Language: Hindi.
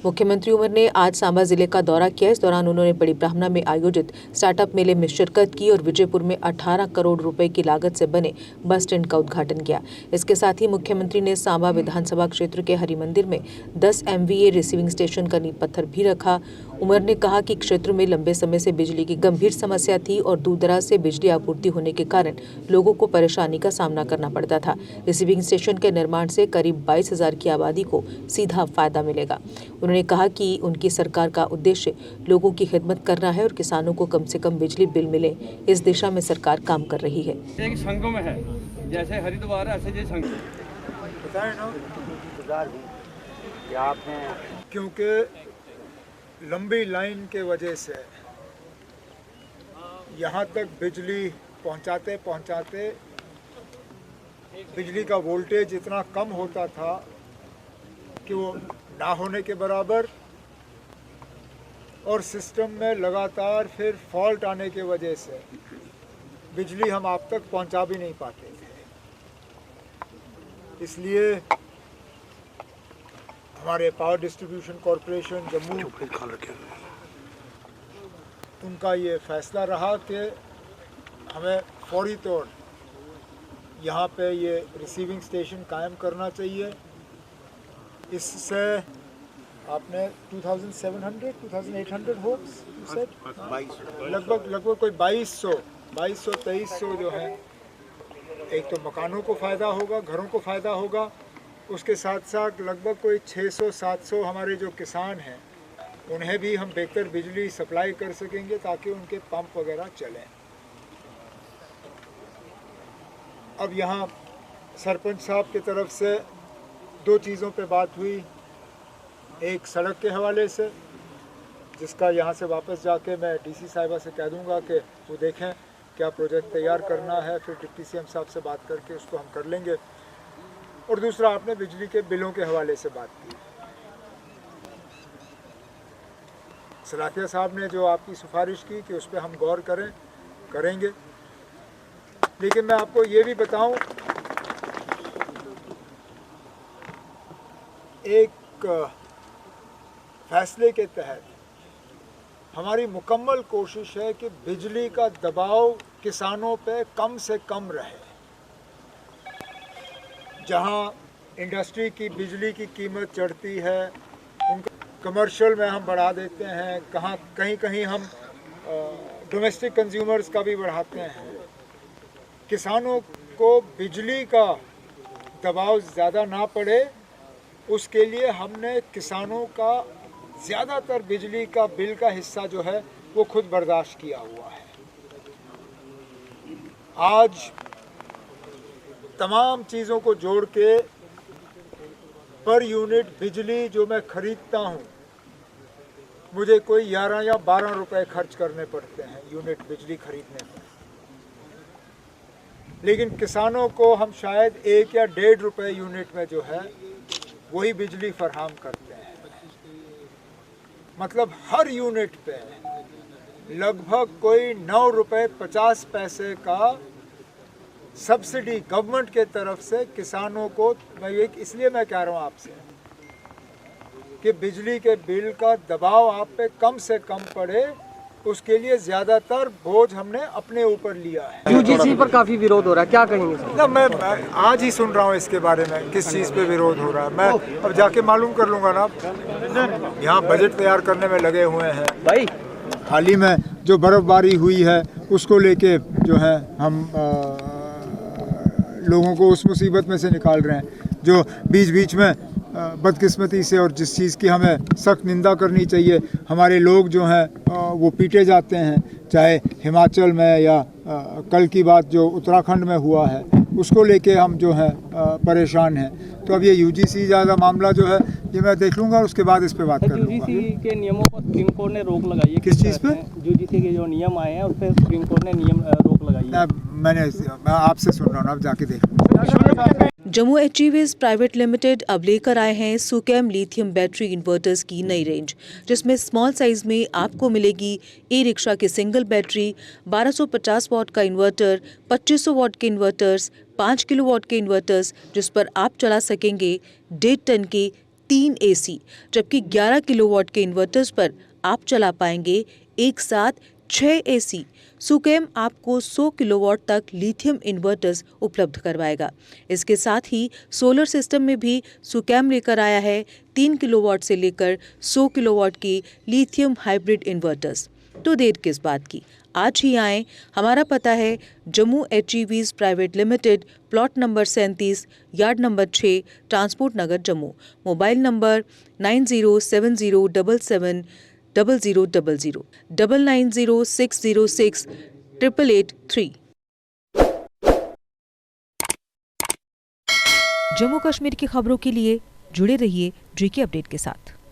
मुख्यमंत्री उमर ने आज सांबा जिले का दौरा किया। इस दौरान उन्होंने बड़ी ब्राह्मणा में आयोजित स्टार्टअप मेले में शिरकत की और विजयपुर में 18 करोड़ रुपए की लागत से बने बस स्टैंड का उद्घाटन किया। इसके साथ ही मुख्यमंत्री ने सांबा विधानसभा क्षेत्र के हरि मंदिर में 10 MVA रिसीविंग स्टेशन का नींव पत्थर भी रखा। उमर ने कहा कि क्षेत्र में लंबे समय से बिजली की गंभीर समस्या थी और दूर दराज से बिजली आपूर्ति होने के कारण लोगों को परेशानी का सामना करना पड़ता था। रिसीविंग स्टेशन के निर्माण से करीब 22,000 की आबादी को सीधा फायदा मिलेगा। उन्होंने कहा कि उनकी सरकार का उद्देश्य लोगों की खिदमत करना है और किसानों को कम से कम बिजली बिल मिले, इस दिशा में सरकार काम कर रही है। एक संघों में है, जैसे हरिद्वार ऐसे ये संघ क्योंकि लंबी लाइन के वजह से यहाँ तक बिजली पहुँचाते पहुँचाते बिजली का वोल्टेज इतना कम होता था कि वो ना होने के बराबर, और सिस्टम में लगातार फिर फॉल्ट आने के वजह से बिजली हम आप तक पहुंचा भी नहीं पाते थे। इसलिए हमारे पावर डिस्ट्रीब्यूशन कॉरपोरेशन जम्मू, उनका ये फैसला रहा कि हमें फौरी तौर यहाँ पे ये रिसीविंग स्टेशन कायम करना चाहिए। इससे आपने 2,800 होप्स लगभग कोई 2200-2300 जो है, एक तो मकानों को फ़ायदा होगा, घरों को फ़ायदा होगा, उसके साथ साथ लगभग कोई 600-700 हमारे जो किसान हैं उन्हें भी हम बेहतर बिजली सप्लाई कर सकेंगे ताकि उनके पंप वगैरह चलें। अब यहाँ सरपंच साहब की तरफ से दो चीज़ों पे बात हुई। एक सड़क के हवाले से, जिसका यहाँ से वापस जाके मैं डीसी साहिबा से कह दूँगा कि वो देखें क्या प्रोजेक्ट तैयार करना है, फिर डिप्टी सीएम साहब से बात करके उसको हम कर लेंगे। और दूसरा आपने बिजली के बिलों के हवाले से बात की। सलाहिया साहब ने जो आपकी सिफारिश की कि उस पर हम गौर करेंगे। लेकिन मैं आपको ये भी बताऊं, एक फैसले के तहत हमारी मुकम्मल कोशिश है कि बिजली का दबाव किसानों पे कम से कम रहे। जहां इंडस्ट्री की बिजली की कीमत चढ़ती है, उनको कमर्शियल में हम बढ़ा देते हैं, कहीं हम डोमेस्टिक कंज्यूमर्स का भी बढ़ाते हैं। किसानों को बिजली का दबाव ज़्यादा ना पड़े, उसके लिए हमने किसानों का ज़्यादातर बिजली का बिल का हिस्सा जो है वो खुद बर्दाश्त किया हुआ है। आज तमाम चीज़ों को जोड़ के पर यूनिट बिजली जो मैं ख़रीदता हूँ, मुझे कोई 11 या 12 रुपए खर्च करने पड़ते हैं यूनिट बिजली खरीदने पर। लेकिन किसानों को हम शायद 1 या 1.5 रुपए यूनिट में जो है वही बिजली फराहम करते हैं। मतलब हर यूनिट पे लगभग कोई 9 रुपए 50 पैसे का सब्सिडी गवर्नमेंट के तरफ से किसानों को। इसलिए मैं कह रहा हूँ आपसे कि बिजली के बिल का दबाव आप पे कम से कम पड़े, उसके लिए ज़्यादातर बोझ हमने अपने ऊपर लिया है। यूजीसी पर काफ़ी विरोध हो रहा है, क्या कहेंगे सर? ना, मैं आज ही सुन रहा हूँ इसके बारे में, किस चीज़ पे विरोध हो रहा है। मैं अब जाके मालूम कर लूँगा ना। यहाँ बजट तैयार करने में लगे हुए हैं भाई। हाल ही में जो बर्फ़बारी हुई है उसको लेके जो है हम लोगों को उस मुसीबत में से निकाल रहे हैं जो बीच में बदकिस्मती से, और जिस चीज़ की हमें सख्त निंदा करनी चाहिए, हमारे लोग जो हैं वो पीटे जाते हैं, चाहे हिमाचल में या कल की बात जो उत्तराखंड में हुआ है उसको लेके हम जो है परेशान हैं। तो अब ये यूजीसी ज़्यादा मामला जो है ये मैं देख लूँगा, उसके बाद इस पे बात कर लूँगा। यूजीसी के नियमों पर सुप्रीम कोर्ट ने रोक लगाई है। किस चीज़ पे? यूजीसी के जो नियम आए हैं उस पर सुप्रीम कोर्ट ने रोक लगाई है। मैं आपसे सुन रहा हूँ, अब जाके देख लूँगा। जम्मू एचईवीज प्राइवेट लिमिटेड अब लेकर आए हैं सुकेम लिथियम बैटरी इन्वर्टर्स की नई रेंज, जिसमें स्मॉल साइज में आपको मिलेगी ई-रिक्शा की सिंगल बैटरी, 1250 वॉट का इन्वर्टर, 2500 वॉट के इन्वर्टर्स, 5 किलोवाट के इन्वर्टर्स, जिस पर आप चला सकेंगे 1.5 टन के 3 AC, जबकि 11 किलोवाट के इन्वर्टर्स पर आप चला पाएंगे एक साथ 6 AC। सुकेम आपको 100 किलोवाट तक लिथियम इन्वर्टर्स उपलब्ध करवाएगा। इसके साथ ही सोलर सिस्टम में भी सुकेम लेकर आया है 3 किलोवाट से लेकर 100 किलोवाट की लिथियम हाइब्रिड इन्वर्टर्स। तो देर किस बात की, आज ही आएं। हमारा पता है Jammu HEVs private limited, plot number 37, yard number 6, transport Nagar Jammu. Mobile number 9070770000, 9906068883। Jammu Kashmir की खबरों के लिए जुड़े रहिए GK अपडेट के साथ।